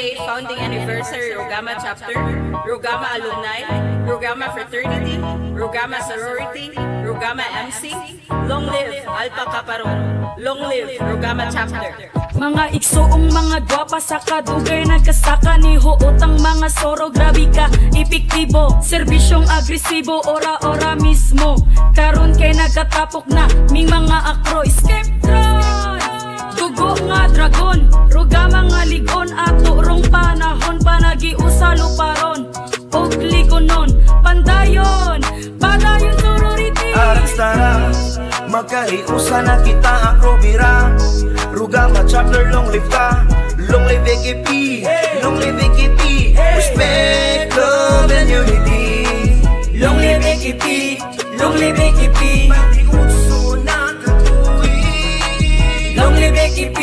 28th Founding Anniversary Rugama Chapter, Rugama Alumni, Rugama Fraternity, Rugama Sorority, Rugama MC. Long live Alpha Kappa Rho. Long live Rugama Chapter. Mga igsoong mga gwapa sa kadugay nagkasaka ni huotang mga soro, grabe ka epektibo, serbisyong agresibo, ora-ora mismo. Karon kay nagkatapok na ming mga akro, escape tron. Dugo nga dragon, rugama nga ligon, ato rong panahon pa nagiusa luparon. Og ligonon, pandayon, padayon sorority. Arats tara, magkaiusa na kita akro bira. Rugama Chapter, long live ka, long live AKP, long live AKP. Respect, love and unity. Long live AKP, long live AKP. Matiuso na katuwi. Long live AKP,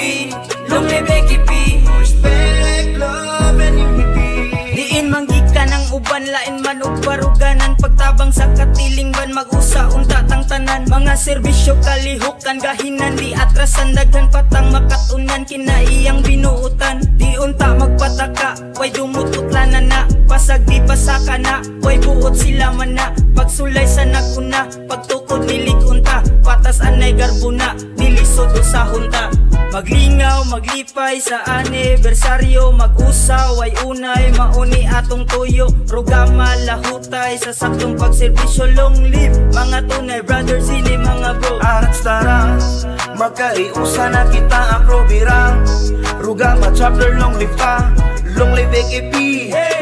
long live AKP. Respect, love and unity. Diin manggika ng uban, lain man og baruganan. Pagtabang sa katilingban, mag-usa unta tang tanan. Mga serbisyo kalihukan, gahinan di atrasan. Daghan patang makatunan, kinaiyang binuutan. Di unta magpataka, way dumututlanan na. Pasag di pasaka na, way buot sila man na. Pagsulay sa naguna, pagtukod nilig unta. Patas anay garbuna, nilisod o sa hunta. Maglingaw, maglipay sa anibersaryo. Mag-usaw ay unay, mauni atong tuyo. Rugama lahutay sa saktong pagserbisyo. Long live mga tunay brothers, ini mga bro. Arats tara, magkaiusa na kita akro bira. Rugama Chapter, long live ka, long live AKP,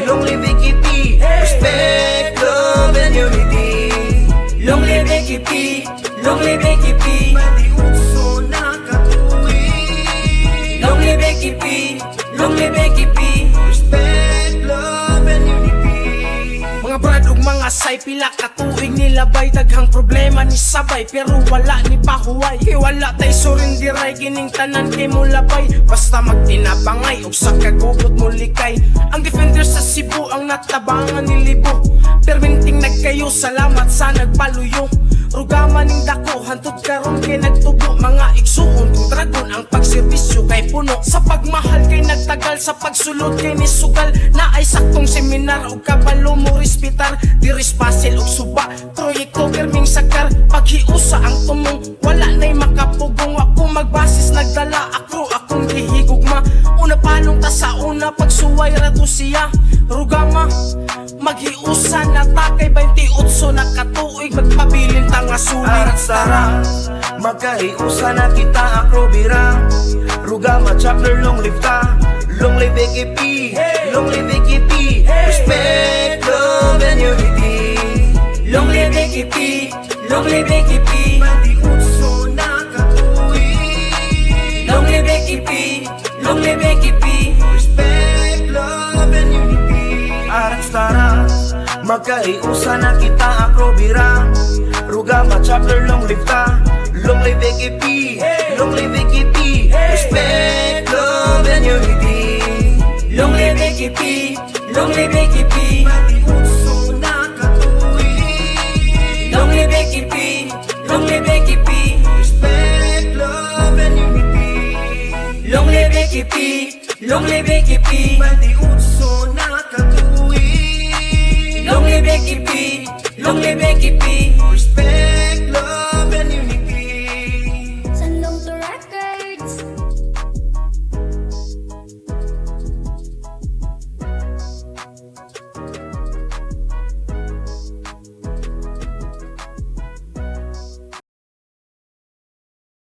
long live AKP. Respect, love and unity. Long live AKP, long live AKP. Matiuso na katuwi. Long live AKP, long live AKP. Respect, love and unity. Mga brad ug mga say, pila katuig nilabay. Daghang problema ni sabay, pero wala ni pahuway. Kay wala tay surindiray, gining tanan kay mo labay. Basta magtinabangay, ug sa kagugot mo likay. Ang defender sa Cebu, ang natabangan ni Libo. Perminting nagkayo, salamat sa nagpaluyo. Rugama ning dako, hantud karon kay nagtubo. Mga igsuon kung dragon, ang pagserbisyo kay puno. Sa pagmahal kay nagtagal, sa pagsulod kay nisugal. Na ay saktong seminar, ug kabalo mo respitar. Diris pasil ug suba, proyekto perming sakar. Paghiusa ang tumong, wala na'y makapugong. Ako magbasis nagdala, akong gihigugma. Una palong ta sa una, pagsuway rato siya. Rugama, maghiusa na takay 28 na katuig. Magpabilin ta nga sulit. Arats tara, magkaiusa na kita akro bira. Rugama Chapter, long live ka, long live AKP, long live AKP. Respect, love and unity. Long live AKP, long live AKP. Matiuso na katuwi. Long live AKP, long live AKP. Respect, love and unity. Arats tara, magkaiusa na kita akro bira. Rugama Chapter, long live ka, long live AKP, long live AKP. Respect, love and unity. Long live AKP, long live AKP. Matiuso na katuwi. Long live AKP, long live AKP. Respect, love and unity. Long live AKP, long live AKP. Matiuso na katuwi. Long live AKP, long live AKP. Respect,